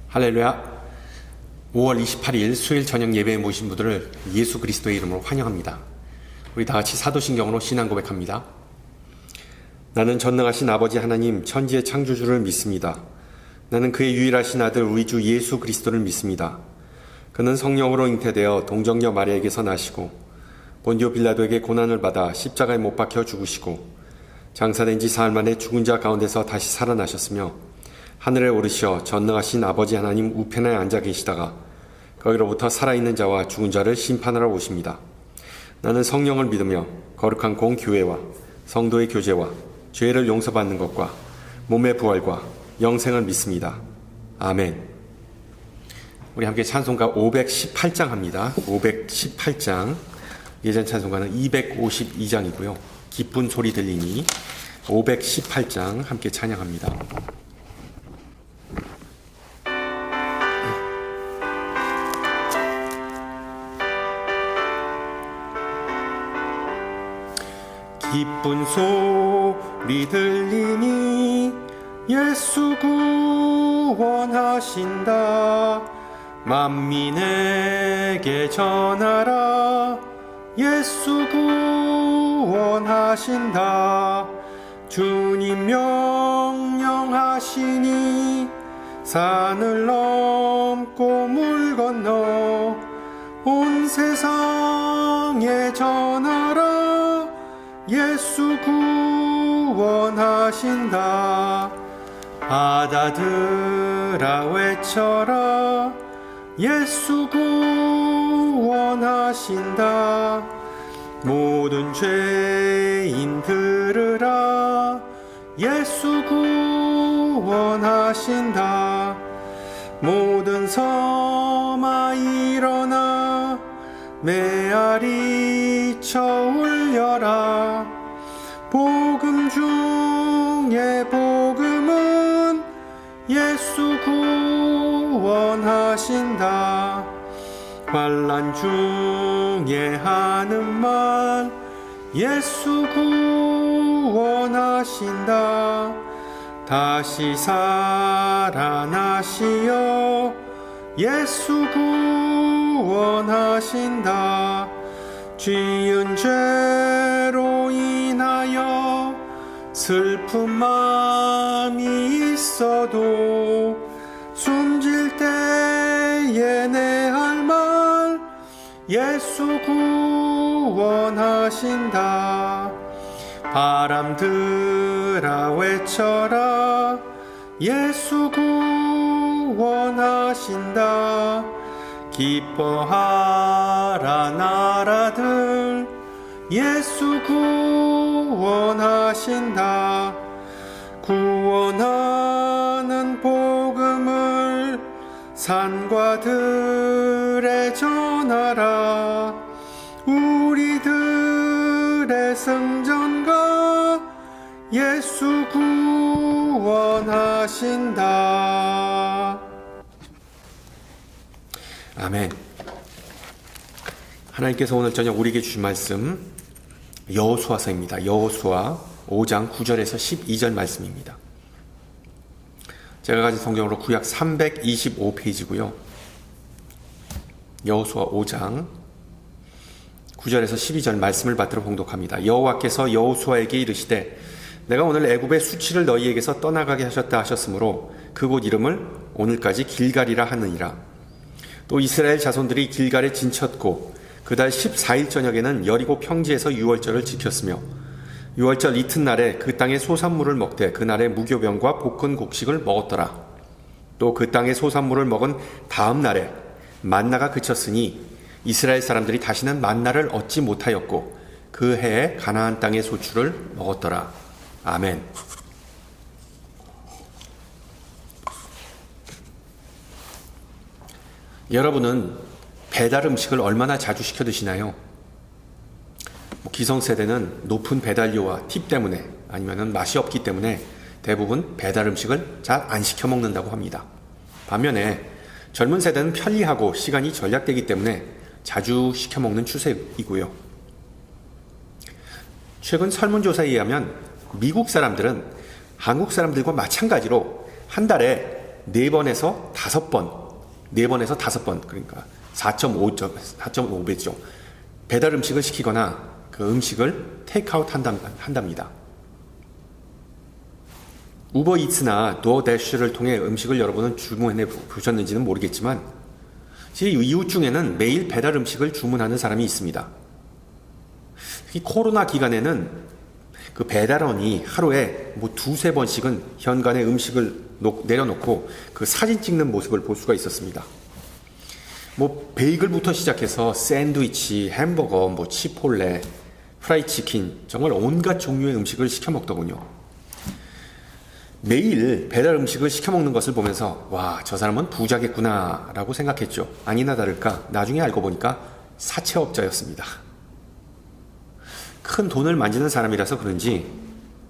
할렐루야. 5월 28일 수요일 저녁 예배에 모신 분들을 예수 그리스도의 이름으로 환영합니다. 우리 다 같이 사도신경으로 신앙 고백합니다. 나는 전능하신 아버지 하나님 천지의 창조주를 믿습니다. 나는 그의 유일하신 아들 우리 주 예수 그리스도를 믿습니다. 그는 성령으로 잉태되어 동정녀 마리아에게서 나시고 본디오 빌라도에게 고난을 받아 십자가에 못 박혀 죽으시고 장사된 지 사흘 만에 죽은 자 가운데서 다시 살아나셨으며 하늘에 오르시어 전능하신 아버지 하나님 우편에 앉아 계시다가 거기로부터 살아있는 자와 죽은 자를 심판하러 오십니다. 나는 성령을 믿으며 거룩한 공교회와 성도의 교제와 죄를 용서받는 것과 몸의 부활과 영생을 믿습니다. 아멘. 우리 함께 찬송가 518장 합니다. 518장. 예전 찬송가는 252장이고요. 기쁜 소리 들리니 518장 함께 찬양합니다. 기쁜 소리 들리니 예수 구원하신다. 만민에게 전하라. 예수 구원하신다. 주님 명령하시니 산을 넘고 물 건너 온 세상에 전하라. 예수 구원하신다. 바다들아 외쳐라. 예수 구원하신다. 모든 죄인 들으라. 예수 구원하신다. 모든 섬아 일어나 메아리 쳐 울려라. 복음 중에 복음은 예수 구원하신다. 환난 중에 하는 말 예수 구원하신다. 다시 살아나시어 예수 구원하신다. 지은 죄로 인하여 슬픈 마음이 있어도 숨질 때에 내 할 말 예수 구원하신다. 바람들아 외쳐라. 예수 구원하신다. 기뻐하라 나라들 예수 구원하신다. 구원하는 복음을 산과 들에 전하라. 우리들의 승전가 예수 구원하신다. 아멘. 하나님께서 오늘 저녁 우리에게 주신 말씀 여호수아서입니다. 여호수아 5장 9절에서 12절 말씀입니다. 제가 가진 성경으로 구약 325페이지고요. 여호수아 5장 9절에서 12절 말씀을 받들어 봉독합니다. 여호와께서 여호수아에게 이르시되 내가 오늘 애굽의 수치를 너희에게서 떠나가게 하셨다 하셨으므로 그곳 이름을 오늘까지 길갈이라 하느니라. 또 이스라엘 자손들이 길갈에 진쳤고 그달 14일 저녁에는 여리고 평지에서 유월절을 지켰으며 유월절 이튿날에 그 땅의 소산물을 먹되 그날에 무교병과 볶은 곡식을 먹었더라. 또 그 땅의 소산물을 먹은 다음 날에 만나가 그쳤으니 이스라엘 사람들이 다시는 만나를 얻지 못하였고 그 해에 가나안 땅의 소출을 먹었더라. 아멘. 여러분은 배달 음식을 얼마나 자주 시켜 드시나요? 기성세대는 높은 배달료와 팁 때문에 아니면 맛이 없기 때문에 대부분 배달 음식을 잘 안 시켜 먹는다고 합니다. 반면에 젊은 세대는 편리하고 시간이 절약되기 때문에 자주 시켜 먹는 추세이고요. 최근 설문조사에 의하면 미국 사람들은 한국 사람들과 마찬가지로 한 달에 4번에서 5번, 4번에서 5번, 그러니까 4.5배죠. 배달 음식을 시키거나 그 음식을 테이크아웃 한답니다. 우버이츠나 도어대쉬를 통해 음식을 여러분은 주문해 보셨는지는 모르겠지만 제 이웃 중에는 매일 배달 음식을 주문하는 사람이 있습니다. 특히 코로나 기간에는 그 배달원이 하루에 뭐 2-3번씩은 현관에 음식을 내려놓고 그 사진 찍는 모습을 볼 수가 있었습니다. 뭐 베이글부터 시작해서 샌드위치, 햄버거, 뭐 치폴레, 프라이 치킨, 정말 온갖 종류의 음식을 시켜 먹더군요. 매일 배달 음식을 시켜 먹는 것을 보면서 와, 저 사람은 부자겠구나 라고 생각했죠. 아니나 다를까 나중에 알고 보니까 사채업자였습니다. 큰 돈을 만지는 사람이라서 그런지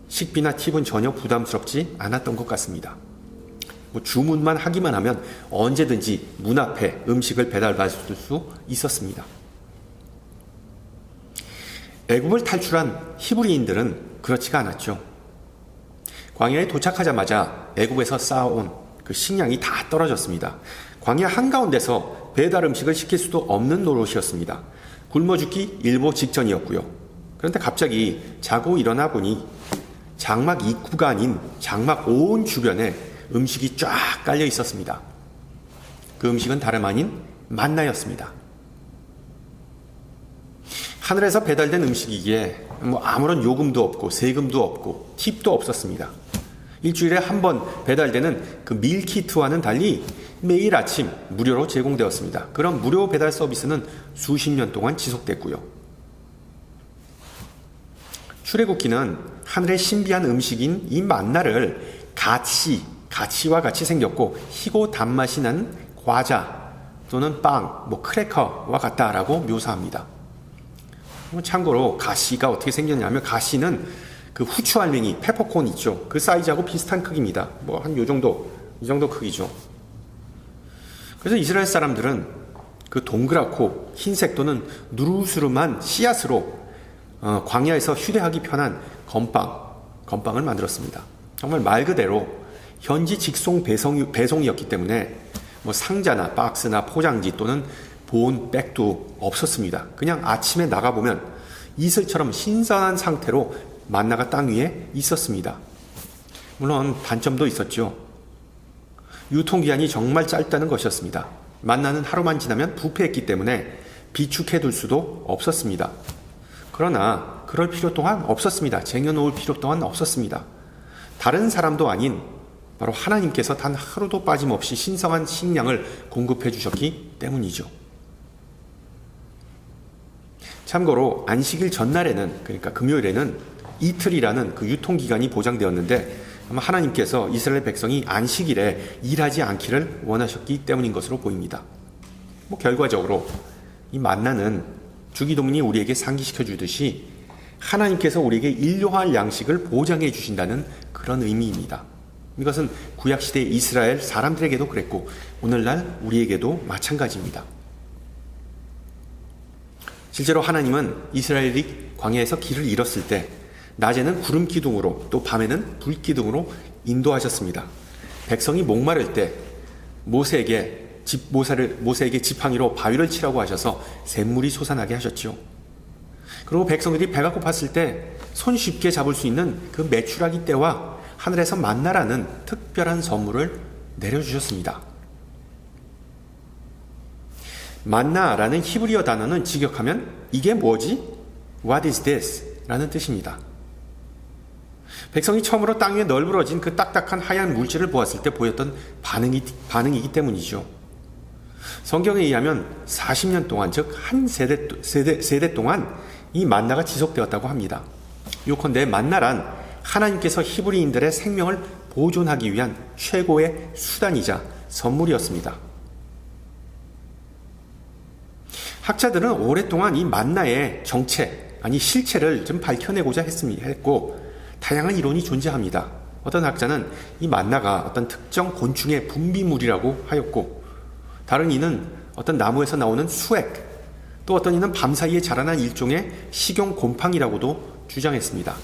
식비나 팁은 전혀 부담스럽지 않았던 것 같습니다. 뭐 주문만 하기만 하면 언제든지 문 앞에 음식을 배달받을 수 있었습니다. 애굽을 탈출한 히브리인들은 그렇지가 않았죠. 광야에 도착하자마자 애굽에서 쌓아온 그 식량이 다 떨어졌습니다. 광야 한가운데서 배달 음식을 시킬 수도 없는 노릇이었습니다. 굶어 죽기 일보 직전이었고요. 그런데 갑자기 자고 일어나 보니 장막 입구가 아닌 장막 온 주변에 음식이 쫙 깔려 있었습니다. 그 음식은 다름 아닌 만나였습니다. 하늘에서 배달된 음식이기에 뭐 아무런 요금도 없고 세금도 없고 팁도 없었습니다. 일주일에 한 번 배달되는 그 밀키트와는 달리 매일 아침 무료로 제공되었습니다. 그런 무료 배달 서비스는 수십 년 동안 지속됐고요. 출애굽기는 하늘의 신비한 음식인 이 만나를 가치와 같이 생겼고 희고 단맛이 나는 과자 또는 빵, 뭐 크래커와 같다라고 묘사합니다. 참고로 가시가 어떻게 생겼냐면 가시는 그 후추 알맹이, 페퍼콘 있죠. 그 사이즈하고 비슷한 크기입니다. 뭐 한 이 정도 크기죠. 그래서 이스라엘 사람들은 그 동그랗고 흰색 또는 누르스름한 씨앗으로 광야에서 휴대하기 편한 건빵을 만들었습니다. 정말 말 그대로 현지 직송 배송이었기 때문에 뭐 상자나 박스나 포장지 또는 보온 백도 없었습니다. 그냥 아침에 나가보면 이슬처럼 신선한 상태로 만나가 땅 위에 있었습니다. 물론 단점도 있었죠. 유통기한이 정말 짧다는 것이었습니다. 만나는 하루만 지나면 부패했기 때문에 비축해둘 수도 없었습니다. 그러나 그럴 필요 또한 없었습니다. 쟁여놓을 필요 또한 없었습니다. 다른 사람도 아닌 바로 하나님께서 단 하루도 빠짐없이 신성한 식량을 공급해 주셨기 때문이죠. 참고로 안식일 전날에는, 그러니까 금요일에는 이틀이라는 그 유통기간이 보장되었는데 아마 하나님께서 이스라엘 백성이 안식일에 일하지 않기를 원하셨기 때문인 것으로 보입니다. 뭐 결과적으로 이 만나는 주기도문이 우리에게 상기시켜 주듯이 하나님께서 우리에게 일용할 양식을 보장해 주신다는 그런 의미입니다. 이것은 구약시대 이스라엘 사람들에게도 그랬고 오늘날 우리에게도 마찬가지입니다. 실제로 하나님은 이스라엘이 광야에서 길을 잃었을 때 낮에는 구름 기둥으로 또 밤에는 불 기둥으로 인도하셨습니다. 백성이 목마를 때 모세에게 지팡이로 바위를 치라고 하셔서 샘물이 솟아나게 하셨죠. 그리고 백성들이 배가 고팠을 때 손쉽게 잡을 수 있는 그 메추라기 떼와 하늘에서 만나라는 특별한 선물을 내려주셨습니다. 만나라는 히브리어 단어는 직역하면 이게 뭐지? What is this? 라는 뜻입니다. 백성이 처음으로 땅 위에 널브러진 그 딱딱한 하얀 물질을 보았을 때 보였던 반응이기 때문이죠. 성경에 의하면 40년 동안, 즉 한 세대 동안 이 만나가 지속되었다고 합니다. 요컨대 만나란 하나님께서 히브리인들의 생명을 보존하기 위한 최고의 수단이자 선물이었습니다. 학자들은 오랫동안 이 만나의 정체, 아니 실체를 좀 밝혀내고자 했고 다양한 이론이 존재합니다. 어떤 학자는 이 만나가 어떤 특정 곤충의 분비물이라고 하였고 다른 이는 어떤 나무에서 나오는 수액, 또 어떤 이는 밤사이에 자라난 일종의 식용 곰팡이라고도 주장했습니다.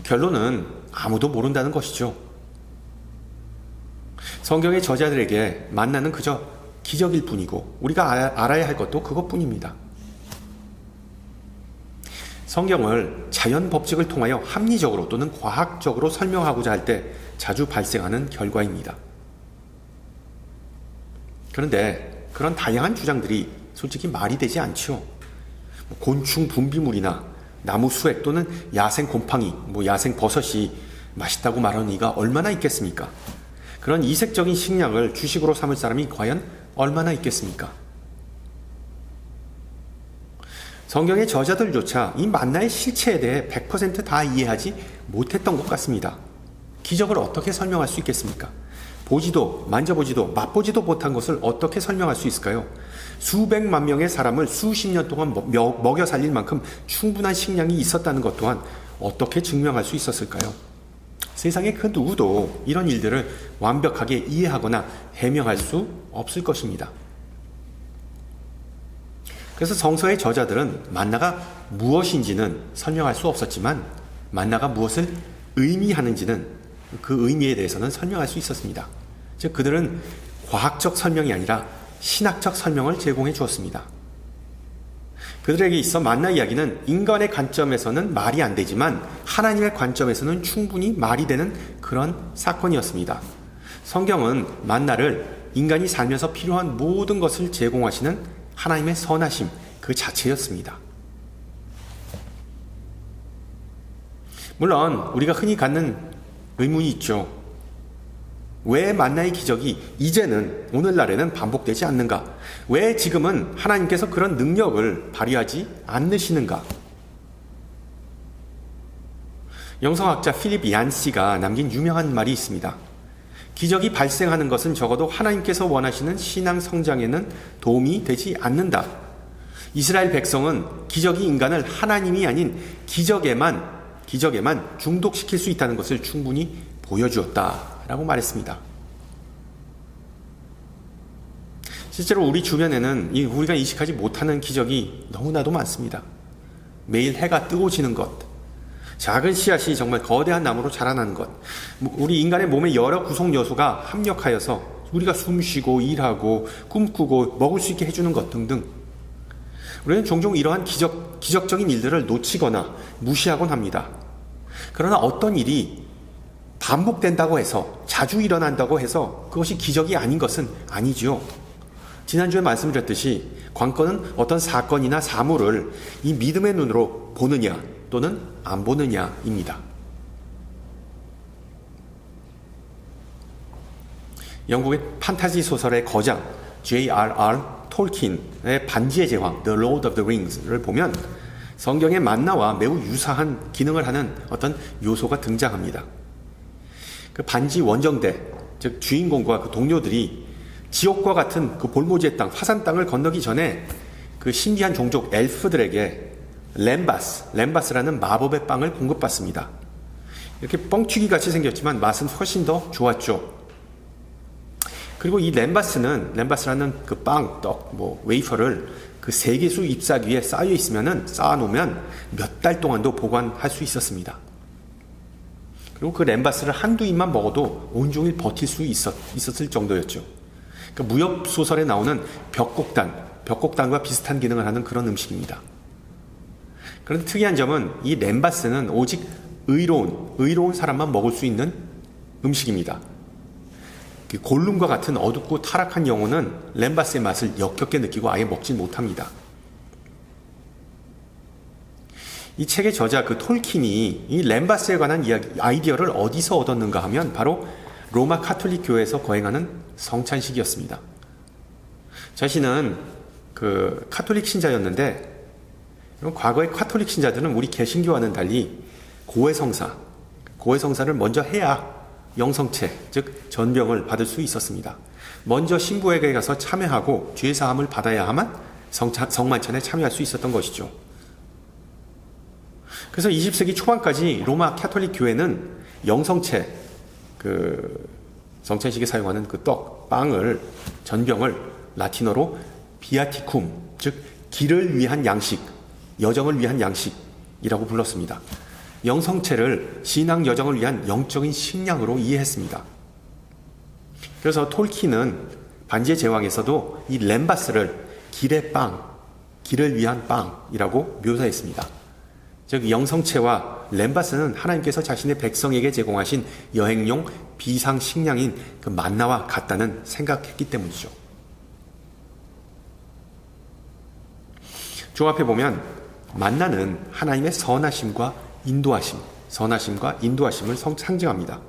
결론은 아무도 모른다는 것이죠. 성경의 저자들에게 만나는 그저 기적일 뿐이고 우리가 알아야 할 것도 그것뿐입니다. 성경을 자연 법칙을 통하여 합리적으로 또는 과학적으로 설명하고자 할 때 자주 발생하는 결과입니다. 그런데 그런 다양한 주장들이 솔직히 말이 되지 않죠. 곤충 분비물이나 나무 수액 또는 야생 곰팡이, 야생 버섯이 맛있다고 말하는 이가 얼마나 있겠습니까? 그런 이색적인 식량을 주식으로 삼을 사람이 과연 얼마나 있겠습니까? 성경의 저자들조차 이 만나의 실체에 대해 100% 다 이해하지 못했던 것 같습니다. 기적을 어떻게 설명할 수 있겠습니까? 보지도 만져보지도 맛보지도 못한 것을 어떻게 설명할 수 있을까요? 수백만 명의 사람을 수십 년 동안 먹여 살릴 만큼 충분한 식량이 있었다는 것 또한 어떻게 증명할 수 있었을까요? 세상에 그 누구도 이런 일들을 완벽하게 이해하거나 해명할 수 없을 것입니다. 그래서 성서의 저자들은 만나가 무엇인지는 설명할 수 없었지만 만나가 무엇을 의미하는지는 그 의미에 대해서는 설명할 수 있었습니다. 즉 그들은 과학적 설명이 아니라 신학적 설명을 제공해 주었습니다. 그들에게 있어 만나 이야기는 인간의 관점에서는 말이 안 되지만 하나님의 관점에서는 충분히 말이 되는 그런 사건이었습니다. 성경은 만나를 인간이 살면서 필요한 모든 것을 제공하시는 하나님의 선하심 그 자체였습니다. 물론 우리가 흔히 갖는 의문이 있죠. 왜 만나의 기적이 이제는 오늘날에는 반복되지 않는가? 왜 지금은 하나님께서 그런 능력을 발휘하지 않으시는가? 영성학자 필립 얀시가 남긴 유명한 말이 있습니다. 기적이 발생하는 것은 적어도 하나님께서 원하시는 신앙 성장에는 도움이 되지 않는다. 이스라엘 백성은 기적이 인간을 하나님이 아닌 기적에만 중독시킬 수 있다는 것을 충분히 보여주었다라고 말했습니다. 실제로 우리 주변에는 우리가 인식하지 못하는 기적이 너무나도 많습니다. 매일 해가 뜨고 지는 것, 작은 씨앗이 정말 거대한 나무로 자라나는 것, 우리 인간의 몸의 여러 구성 요소가 합력하여서 우리가 숨쉬고 일하고 꿈꾸고 먹을 수 있게 해주는 것 등등. 우리는 종종 이러한 기적적인 일들을 놓치거나 무시하곤 합니다. 그러나 어떤 일이 반복된다고 해서 자주 일어난다고 해서 그것이 기적이 아닌 것은 아니지요. 지난주에 말씀드렸듯이 관건은 어떤 사건이나 사물을 이 믿음의 눈으로 보느냐 또는 안 보느냐입니다. 영국의 판타지 소설의 거장 J.R.R. 톨킨의 반지의 제왕 The Lord of the Rings를 보면 성경의 만나와 매우 유사한 기능을 하는 어떤 요소가 등장합니다. 그 반지 원정대, 즉 주인공과 그 동료들이 지옥과 같은 그 볼모지의 땅, 화산 땅을 건너기 전에 그 신기한 종족 엘프들에게 램바스라는 마법의 빵을 공급받습니다. 이렇게 뻥튀기 같이 생겼지만 맛은 훨씬 더 좋았죠. 그리고 이 램바스라는 그 빵, 떡, 웨이퍼를 그 세계수 잎사귀 위에 쌓아놓으면 몇 달 동안도 보관할 수 있었습니다. 그리고 그 램바스를 한두 입만 먹어도 온종일 버틸 수 있었을 정도였죠. 그러니까 무협 소설에 나오는 벽곡단과 비슷한 기능을 하는 그런 음식입니다. 그런데 특이한 점은 이 램바스는 오직 의로운 사람만 먹을 수 있는 음식입니다. 골룸과 같은 어둡고 타락한 영혼은 램바스의 맛을 역겹게 느끼고 아예 먹지 못합니다. 이 책의 저자 그 톨킨이 이 램바스에 관한 아이디어를 어디서 얻었는가 하면 바로 로마 카톨릭 교회에서 거행하는 성찬식이었습니다. 자신은 그 카톨릭 신자였는데 과거의 카톨릭 신자들은 우리 개신교와는 달리 고해성사를 먼저 해야 영성체, 즉 전병을 받을 수 있었습니다. 먼저 신부에게 가서 참여하고 죄사함을 받아야만 성만찬에 참여할 수 있었던 것이죠. 그래서 20세기 초반까지 로마 카톨릭 교회는 영성체, 그 성찬식에 사용하는 그 빵을, 전병을 라틴어로 비아티쿰, 즉 길을 위한 양식, 여정을 위한 양식이라고 불렀습니다. 영성체를 신앙 여정을 위한 영적인 식량으로 이해했습니다. 그래서 톨킨은 반지의 제왕에서도 이 램바스를 길의 빵, 길을 위한 빵이라고 묘사했습니다. 즉 영성체와 램바스는 하나님께서 자신의 백성에게 제공하신 여행용 비상식량인 그 만나와 같다는 생각했기 때문이죠. 종합해 보면 만나는 하나님의 선하심과 인도하심을 상징합니다.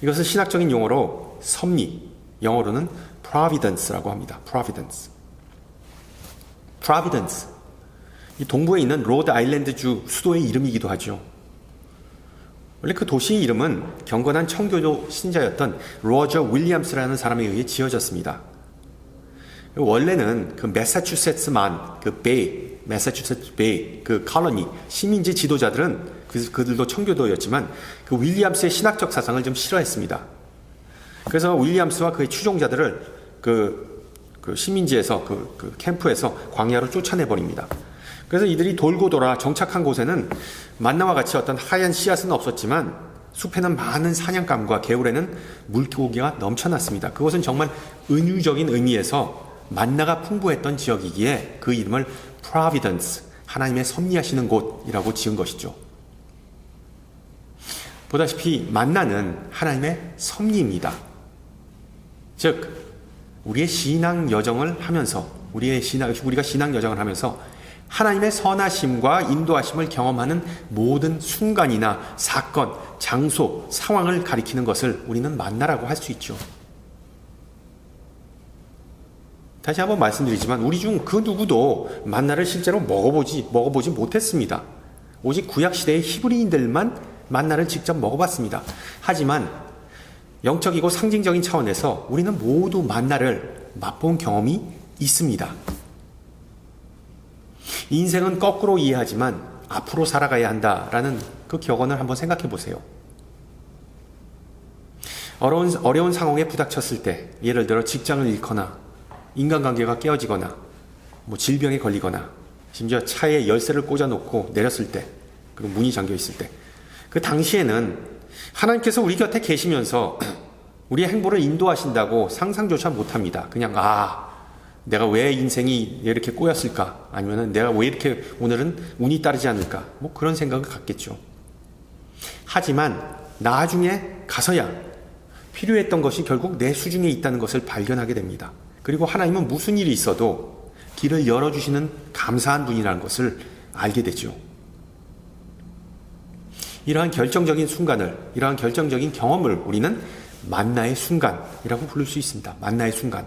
이것은 신학적인 용어로 섭리, 영어로는 providence라고 합니다. providence. 이 동부에 있는 로드 아일랜드주 수도의 이름이기도 하죠. 원래 그 도시의 이름은 경건한 청교도 신자였던 로저 윌리엄스라는 사람에 의해 지어졌습니다. 원래는 그 매사추세츠만 매사추세츠 베이 그 컬러니 시민지 지도자들은 그들도 청교도였지만 그 윌리엄스의 신학적 사상을 좀 싫어했습니다. 그래서 윌리엄스와 그의 추종자들을 그 시민지에서 그 캠프에서 광야로 쫓아내버립니다. 그래서 이들이 돌고 돌아 정착한 곳에는 만나와 같이 어떤 하얀 씨앗은 없었지만 숲에는 많은 사냥감과 개울에는 물고기가 넘쳐났습니다. 그것은 정말 은유적인 의미에서 만나가 풍부했던 지역이기에 그 이름을 Providence, 하나님의 섭리하시는 곳이라고 지은 것이죠. 보다시피 만나는 하나님의 섭리입니다. 즉 우리의 신앙 여정을 하면서 우리가 신앙 여정을 하면서 하나님의 선하심과 인도하심을 경험하는 모든 순간이나 사건, 장소, 상황을 가리키는 것을 우리는 만나라고 할 수 있죠. 다시 한번 말씀드리지만 우리 중 그 누구도 만나를 실제로 먹어보지 못했습니다. 오직 구약시대의 히브리인들만 만나를 직접 먹어봤습니다. 하지만 영적이고 상징적인 차원에서 우리는 모두 만나를 맛본 경험이 있습니다. 인생은 거꾸로 이해하지만 앞으로 살아가야 한다라는 그 격언을 한번 생각해 보세요. 어려운 상황에 부닥쳤을 때, 예를 들어 직장을 잃거나 인간관계가 깨어지거나 질병에 걸리거나 심지어 차에 열쇠를 꽂아놓고 내렸을 때, 그리고 문이 잠겨있을 때, 그 당시에는 하나님께서 우리 곁에 계시면서 우리의 행보를 인도하신다고 상상조차 못합니다. 그냥 내가 왜 인생이 이렇게 꼬였을까? 아니면 내가 왜 이렇게 오늘은 운이 따르지 않을까? 그런 생각을 갖겠죠. 하지만 나중에 가서야 필요했던 것이 결국 내 수중에 있다는 것을 발견하게 됩니다. 그리고 하나님은 무슨 일이 있어도 길을 열어주시는 감사한 분이라는 것을 알게 되죠. 이러한 결정적인 경험을 우리는 만나의 순간이라고 부를 수 있습니다. 만나의 순간.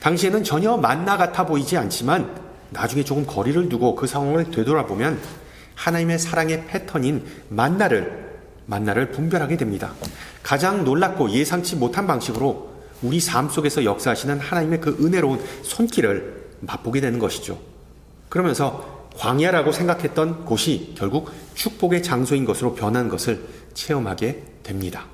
당시에는 전혀 만나 같아 보이지 않지만 나중에 조금 거리를 두고 그 상황을 되돌아보면 하나님의 사랑의 패턴인 만나를 분별하게 됩니다. 가장 놀랍고 예상치 못한 방식으로 우리 삶 속에서 역사하시는 하나님의 그 은혜로운 손길을 맛보게 되는 것이죠. 그러면서 광야라고 생각했던 곳이 결국 축복의 장소인 것으로 변한 것을 체험하게 됩니다.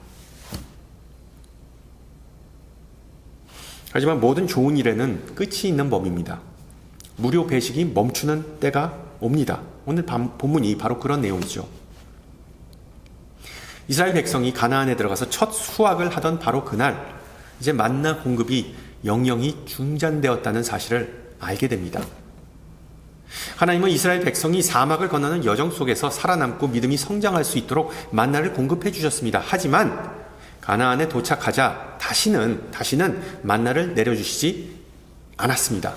하지만 모든 좋은 일에는 끝이 있는 법입니다. 무료 배식이 멈추는 때가 옵니다. 오늘 본문이 바로 그런 내용이죠. 이스라엘 백성이 가나안에 들어가서 첫 수확을 하던 바로 그날 이제 만나 공급이 영영이 중단되었다는 사실을 알게 됩니다. 하나님은 이스라엘 백성이 사막을 건너는 여정 속에서 살아남고 믿음이 성장할 수 있도록 만나를 공급해 주셨습니다. 하지만 가나안에 도착하자 다시는 만나를 내려주시지 않았습니다.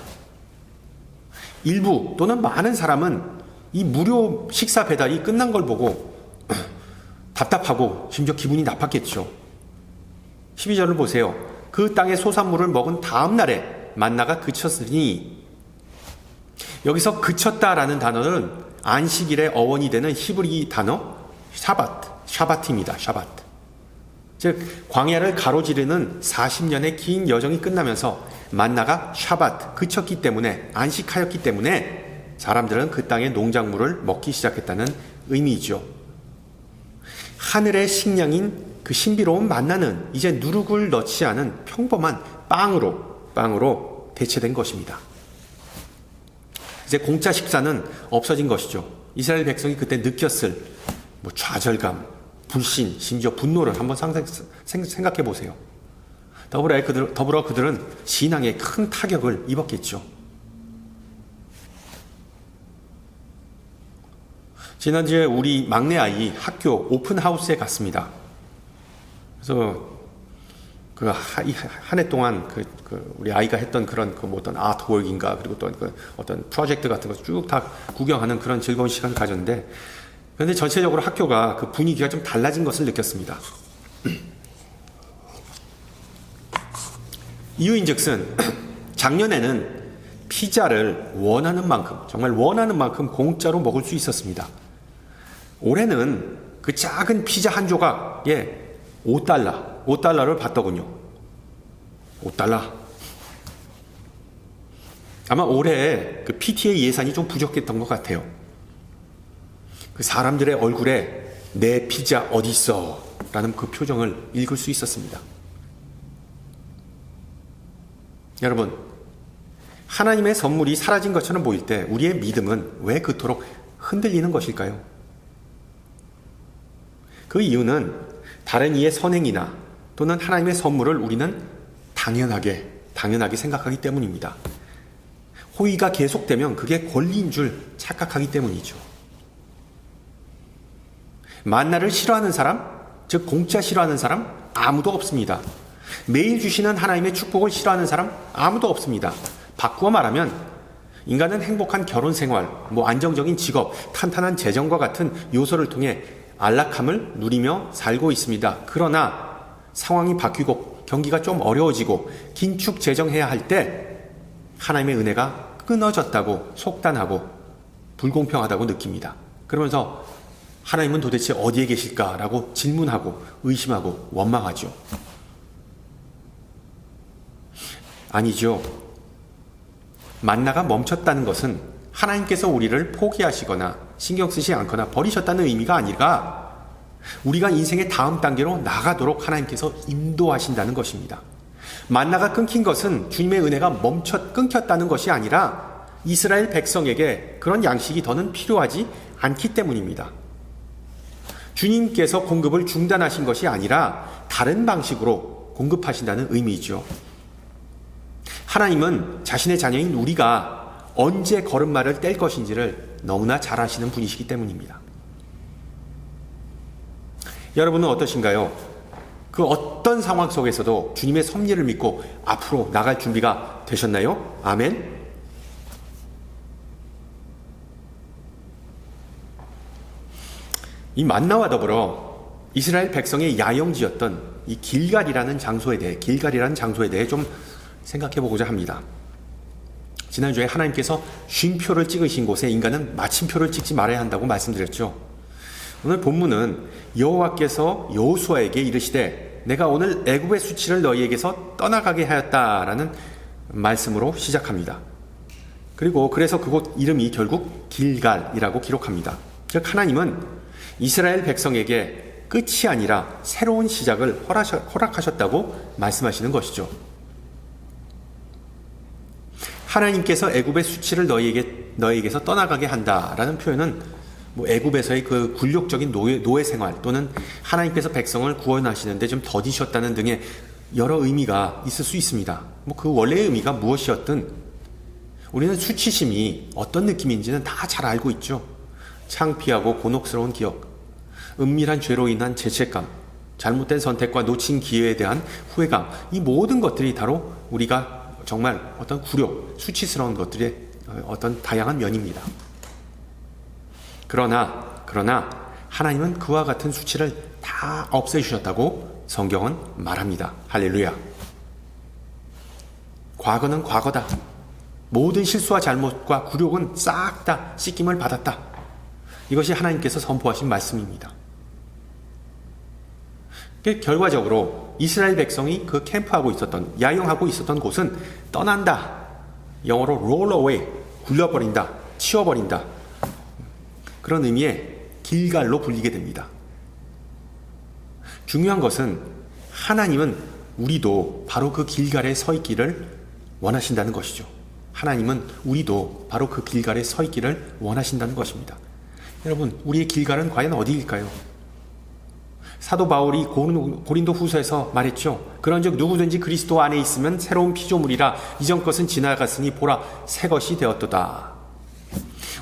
일부 또는 많은 사람은 이 무료 식사 배달이 끝난 걸 보고 답답하고 심지어 기분이 나빴겠죠. 12절을 보세요. 그 땅의 소산물을 먹은 다음 날에 만나가 그쳤으니, 여기서 그쳤다라는 단어는 안식일의 어원이 되는 히브리 단어 샤바트입니다. 샤바트. 즉 광야를 가로지르는 40년의 긴 여정이 끝나면서 만나가 샤바트, 그쳤기 때문에, 안식하였기 때문에 사람들은 그 땅의 농작물을 먹기 시작했다는 의미이죠. 하늘의 식량인 그 신비로운 만나는 이제 누룩을 넣지 않은 평범한 빵으로 대체된 것입니다. 이제 공짜 식사는 없어진 것이죠. 이스라엘 백성이 그때 느꼈을 좌절감, 불신, 심지어 분노를 한번 생각해 보세요. 더불어 그들은 신앙에 큰 타격을 입었겠죠. 지난주에 우리 막내 아이 학교 오픈하우스에 갔습니다. 그래서 한 해 동안 우리 아이가 했던 그런 어떤 아트웍인가, 그리고 또 어떤 프로젝트 같은 거 쭉 다 구경하는 그런 즐거운 시간을 가졌는데, 그런데 전체적으로 학교가 그 분위기가 좀 달라진 것을 느꼈습니다. 이유인즉슨 작년에는 피자를 원하는 만큼, 정말 원하는 만큼 공짜로 먹을 수 있었습니다. 올해는 그 작은 피자 한 조각에 $5를 받더군요. $5. 아마 올해 그 PTA 예산이 좀 부족했던 것 같아요. 그 사람들의 얼굴에 내 피자 어디 있어? 라는 그 표정을 읽을 수 있었습니다. 여러분, 하나님의 선물이 사라진 것처럼 보일 때 우리의 믿음은 왜 그토록 흔들리는 것일까요? 그 이유는 다른 이의 선행이나 또는 하나님의 선물을 우리는 당연하게 생각하기 때문입니다. 호의가 계속되면 그게 권리인 줄 착각하기 때문이죠. 만나를 싫어하는 사람, 즉 공짜 싫어하는 사람 아무도 없습니다. 매일 주시는 하나님의 축복을 싫어하는 사람 아무도 없습니다. 바꾸어 말하면 인간은 행복한 결혼 생활, 안정적인 직업, 탄탄한 재정과 같은 요소를 통해 안락함을 누리며 살고 있습니다. 그러나 상황이 바뀌고 경기가 좀 어려워지고 긴축 재정해야 할 때 하나님의 은혜가 끊어졌다고 속단하고 불공평하다고 느낍니다. 그러면서 하나님은 도대체 어디에 계실까라고 질문하고 의심하고 원망하죠. 아니죠. 만나가 멈췄다는 것은 하나님께서 우리를 포기하시거나 신경 쓰지 않거나 버리셨다는 의미가 아니라 우리가 인생의 다음 단계로 나가도록 하나님께서 인도하신다는 것입니다. 만나가 끊긴 것은 주님의 은혜가 끊겼다는 것이 아니라 이스라엘 백성에게 그런 양식이 더는 필요하지 않기 때문입니다. 주님께서 공급을 중단하신 것이 아니라 다른 방식으로 공급하신다는 의미이죠. 하나님은 자신의 자녀인 우리가 언제 걸음마를 뗄 것인지를 너무나 잘 아시는 분이시기 때문입니다. 여러분은 어떠신가요? 그 어떤 상황 속에서도 주님의 섭리를 믿고 앞으로 나갈 준비가 되셨나요? 아멘? 이 만나와 더불어 이스라엘 백성의 야영지였던 이 길갈이라는 장소에 대해 좀 생각해 보고자 합니다. 지난주에 하나님께서 쉼표를 찍으신 곳에 인간은 마침표를 찍지 말아야 한다고 말씀드렸죠. 오늘 본문은 여호와께서 여호수아에게 이르시되 내가 오늘 애굽의 수치를 너희에게서 떠나가게 하였다라는 말씀으로 시작합니다. 그래서 그곳 이름이 결국 길갈이라고 기록합니다. 즉 하나님은 이스라엘 백성에게 끝이 아니라 새로운 시작을 허락하셨다고 말씀하시는 것이죠. 하나님께서 애굽의 수치를 너희에게서 떠나가게 한다라는 표현은 애굽에서의 그 굴욕적인 노예 생활 또는 하나님께서 백성을 구원하시는데 좀 더디셨다는 등의 여러 의미가 있을 수 있습니다. 그 원래의 의미가 무엇이었든 우리는 수치심이 어떤 느낌인지는 다 잘 알고 있죠. 창피하고 곤혹스러운 기억, 은밀한 죄로 인한 죄책감, 잘못된 선택과 놓친 기회에 대한 후회감, 이 모든 것들이 바로 우리가 정말 어떤 굴욕, 수치스러운 것들의 어떤 다양한 면입니다. 그러나 하나님은 그와 같은 수치를 다 없애주셨다고 성경은 말합니다. 할렐루야. 과거는 과거다. 모든 실수와 잘못과 굴욕은 싹 다 씻김을 받았다. 이것이 하나님께서 선포하신 말씀입니다. 결과적으로 이스라엘 백성이 그 캠프하고 있었던, 야영하고 있었던 곳은 떠난다. 영어로 roll away, 굴려버린다, 치워버린다. 그런 의미의 길갈로 불리게 됩니다. 중요한 것은 하나님은 우리도 바로 그 길갈에 서 있기를 원하신다는 것이죠. 하나님은 우리도 바로 그 길갈에 서 있기를 원하신다는 것입니다. 여러분, 우리의 길갈은 과연 어디일까요? 사도 바울이 고린도 후서에서 말했죠. 그런즉 누구든지 그리스도 안에 있으면 새로운 피조물이라 이전 것은 지나갔으니 보라 새 것이 되었도다.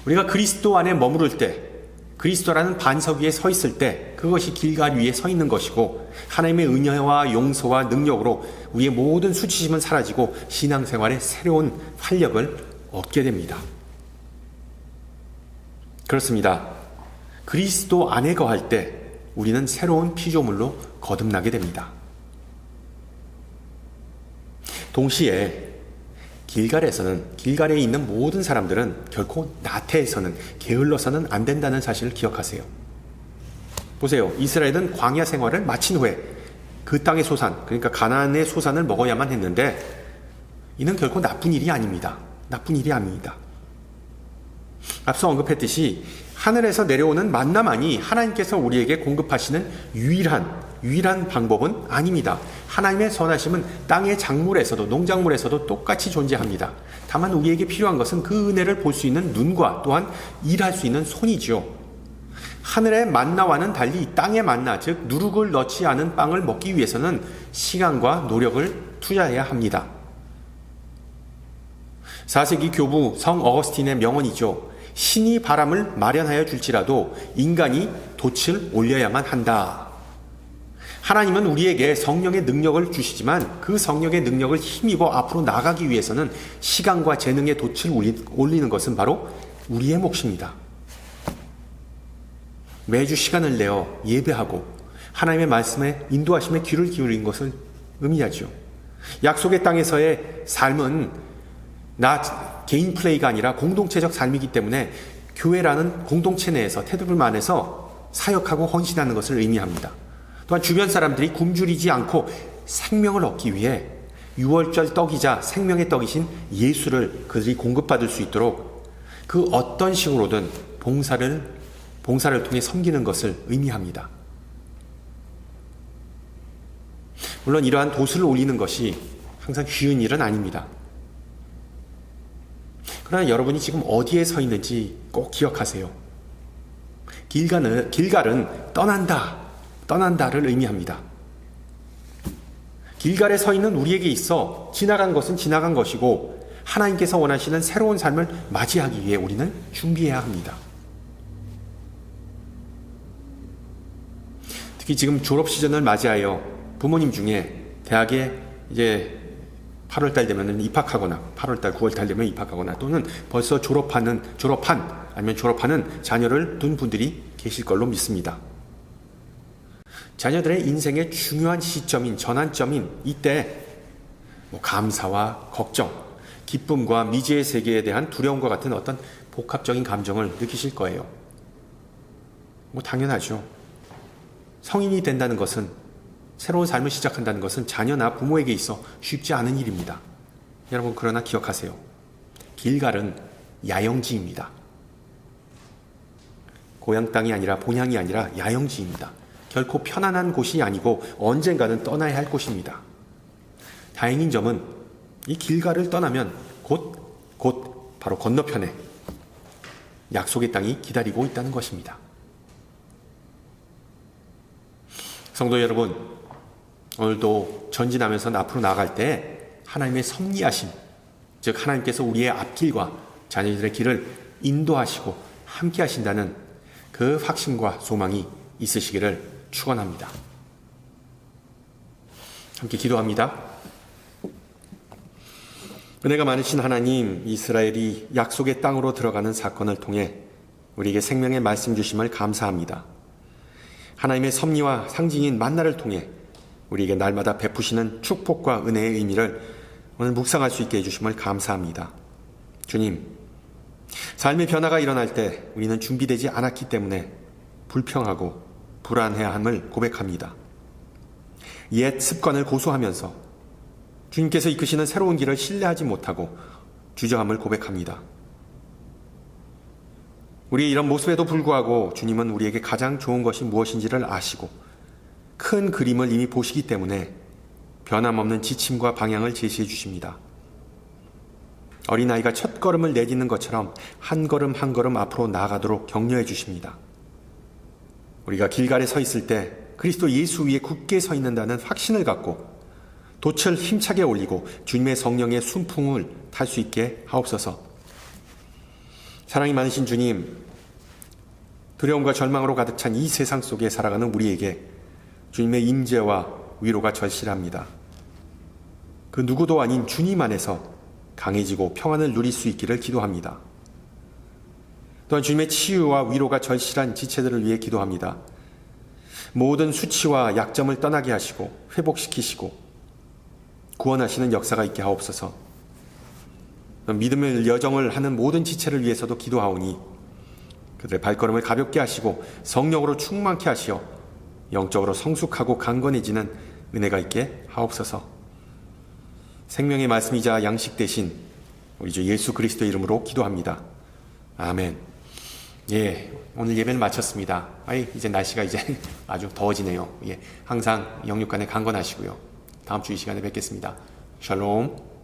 우리가 그리스도 안에 머무를 때, 그리스도라는 반석 위에 서 있을 때 그것이 길갈 위에 서 있는 것이고, 하나님의 은혜와 용서와 능력으로 우리의 모든 수치심은 사라지고 신앙생활에 새로운 활력을 얻게 됩니다. 그렇습니다. 그리스도 안에 거할 때 우리는 새로운 피조물로 거듭나게 됩니다. 동시에 길갈에 있는 모든 사람들은 결코 나태해서는, 게을러서는 안 된다는 사실을 기억하세요. 보세요. 이스라엘은 광야 생활을 마친 후에 그 땅의 소산, 그러니까 가나안의 소산을 먹어야만 했는데, 이는 결코 나쁜 일이 아닙니다. 나쁜 일이 아닙니다. 앞서 언급했듯이 하늘에서 내려오는 만나만이 하나님께서 우리에게 공급하시는 유일한 방법은 아닙니다. 하나님의 선하심은 땅의 작물에서도, 농작물에서도 똑같이 존재합니다. 다만 우리에게 필요한 것은 그 은혜를 볼 수 있는 눈과 또한 일할 수 있는 손이지요. 하늘의 만나와는 달리 땅의 만나, 즉 누룩을 넣지 않은 빵을 먹기 위해서는 시간과 노력을 투자해야 합니다. 4세기 교부 성 어거스틴의 명언이죠. 신이 바람을 마련하여 줄지라도 인간이 돛을 올려야만 한다. 하나님은 우리에게 성령의 능력을 주시지만 그 성령의 능력을 힘입어 앞으로 나가기 위해서는 시간과 재능의 돛을 올리는 것은 바로 우리의 몫입니다. 매주 시간을 내어 예배하고 하나님의 말씀에 인도하심에 귀를 기울인 것을 의미하죠. 약속의 땅에서의 삶은 나 개인 플레이가 아니라 공동체적 삶이기 때문에 교회라는 공동체 내에서, 테두림 안에서 사역하고 헌신하는 것을 의미합니다. 또한 주변 사람들이 굶주리지 않고 생명을 얻기 위해 유월절 떡이자 생명의 떡이신 예수를 그들이 공급받을 수 있도록 그 어떤 식으로든 봉사를 통해 섬기는 것을 의미합니다. 물론 이러한 돛을 올리는 것이 항상 쉬운 일은 아닙니다. 그러나 여러분이 지금 어디에 서 있는지 꼭 기억하세요. 길갈은 떠난다를 의미합니다. 길갈에 서 있는 우리에게 있어 지나간 것은 지나간 것이고 하나님께서 원하시는 새로운 삶을 맞이하기 위해 우리는 준비해야 합니다. 특히 지금 졸업 시즌을 맞이하여 부모님 중에 대학에 이제 8월달 되면 입학하거나 8월달, 9월달 되면 입학하거나 또는 벌써 졸업한 아니면 졸업하는 자녀를 둔 분들이 계실 걸로 믿습니다. 자녀들의 인생의 중요한 시점인 전환점인 이때 감사와 걱정, 기쁨과 미지의 세계에 대한 두려움과 같은 어떤 복합적인 감정을 느끼실 거예요. 당연하죠. 성인이 된다는 것은, 새로운 삶을 시작한다는 것은 자녀나 부모에게 있어 쉽지 않은 일입니다. 여러분, 그러나 기억하세요. 길갈은 야영지입니다. 고향 땅이 아니라, 본향이 아니라 야영지입니다. 결코 편안한 곳이 아니고 언젠가는 떠나야 할 곳입니다. 다행인 점은 이 길갈을 떠나면 곧 바로 건너편에 약속의 땅이 기다리고 있다는 것입니다. 성도 여러분, 오늘도 전진하면서 앞으로 나아갈 때 하나님의 섭리하심, 즉 하나님께서 우리의 앞길과 자녀들의 길을 인도하시고 함께 하신다는 그 확신과 소망이 있으시기를 축원합니다. 함께 기도합니다. 은혜가 많으신 하나님, 이스라엘이 약속의 땅으로 들어가는 사건을 통해 우리에게 생명의 말씀 주심을 감사합니다. 하나님의 섭리와 상징인 만나를 통해 우리에게 날마다 베푸시는 축복과 은혜의 의미를 오늘 묵상할 수 있게 해주심을 감사합니다. 주님, 삶의 변화가 일어날 때 우리는 준비되지 않았기 때문에 불평하고 불안해함을 고백합니다. 옛 습관을 고수하면서 주님께서 이끄시는 새로운 길을 신뢰하지 못하고 주저함을 고백합니다. 우리의 이런 모습에도 불구하고 주님은 우리에게 가장 좋은 것이 무엇인지를 아시고 큰 그림을 이미 보시기 때문에 변함없는 지침과 방향을 제시해 주십니다. 어린아이가 첫 걸음을 내딛는 것처럼 한 걸음 한 걸음 앞으로 나아가도록 격려해 주십니다. 우리가 길갈에 서 있을 때 그리스도 예수 위에 굳게 서 있는다는 확신을 갖고 돛을 힘차게 올리고 주님의 성령의 순풍을 탈 수 있게 하옵소서. 사랑이 많으신 주님, 두려움과 절망으로 가득 찬 이 세상 속에 살아가는 우리에게 주님의 임재와 위로가 절실합니다. 그 누구도 아닌 주님 안에서 강해지고 평안을 누릴 수 있기를 기도합니다. 또한 주님의 치유와 위로가 절실한 지체들을 위해 기도합니다. 모든 수치와 약점을 떠나게 하시고 회복시키시고 구원하시는 역사가 있게 하옵소서. 믿음의 여정을 하는 모든 지체를 위해서도 기도하오니 그들의 발걸음을 가볍게 하시고 성령으로 충만케 하시어 영적으로 성숙하고 강건해지는 은혜가 있게 하옵소서. 생명의 말씀이자 양식 대신 우리 주 예수 그리스도의 이름으로 기도합니다. 아멘. 예, 오늘 예배를 마쳤습니다. 이제 날씨가 이제 아주 더워지네요. 예, 항상 영육 간에 강건하시고요. 다음 주 이 시간에 뵙겠습니다. 샬롬.